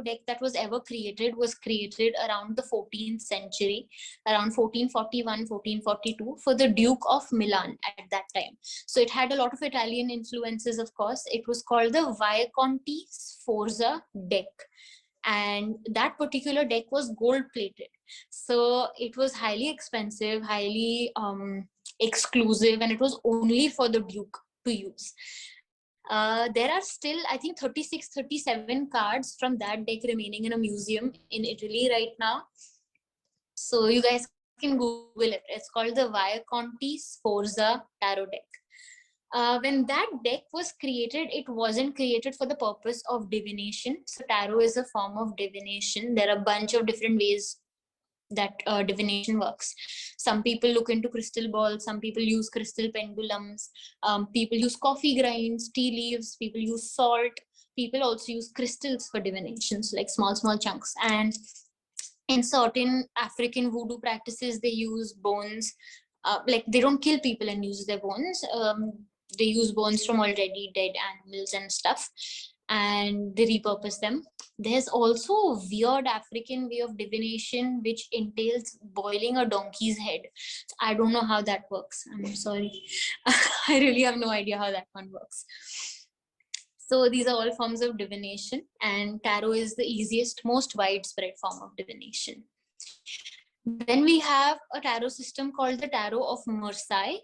tarot deck that was ever created was created around the 14th century, around 1441, 1442, for the Duke of Milan at that time. So it had a lot of Italian influences, of course. It was called the Visconti Sforza deck. And that particular deck was gold plated. So it was highly expensive, highly exclusive, and it was only for the Duke to use. There are still, I think, 36, 37 cards from that deck remaining in a museum in Italy right now. So you guys can Google it. It's called the Visconti Sforza Tarot deck. When that deck was created, it wasn't created for the purpose of divination. So tarot is a form of divination. There are a bunch of different ways that divination works. Some people look into crystal balls, some people use crystal pendulums, people use coffee grinds, tea leaves, people use salt, people also use crystals for divinations, like small chunks. And in certain African voodoo practices, they use bones. Like they don't kill people and use their bones. They use bones from already dead animals and stuff, and they repurpose them. There's also a weird African way of divination which entails boiling a donkey's head. I don't know how that works. I'm sorry. I really have no idea how that one works. So these are all forms of divination, and tarot is the easiest, most widespread form of divination. Then we have a tarot system called the Tarot of Marseille.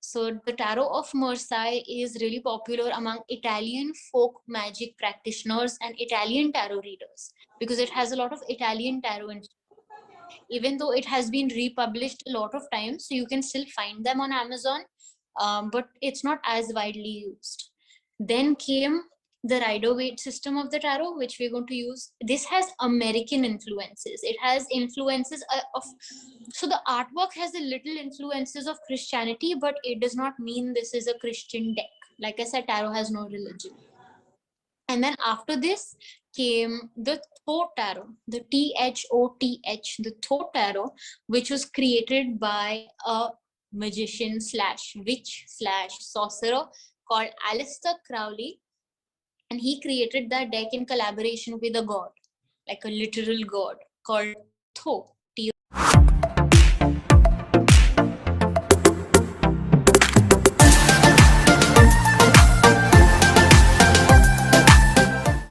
So the Tarot of Marseille is really popular among Italian folk magic practitioners and Italian tarot readers because it has a lot of Italian tarot in it. Even though it has been republished a lot of times, so you can still find them on Amazon, but it's not as widely used. Then came the Rider-Waite system of the tarot, which we're going to use. This has American influences. It has influences of, so the artwork has a little influences of Christianity, but it does not mean this is a Christian deck. Like I said, tarot has no religion. And then after this came the Thoth Tarot, the Thoth, the Thoth Tarot, which was created by a magician slash witch slash sorcerer called Aleister Crowley. And he created that deck in collaboration with a god, like a literal god called Thoth.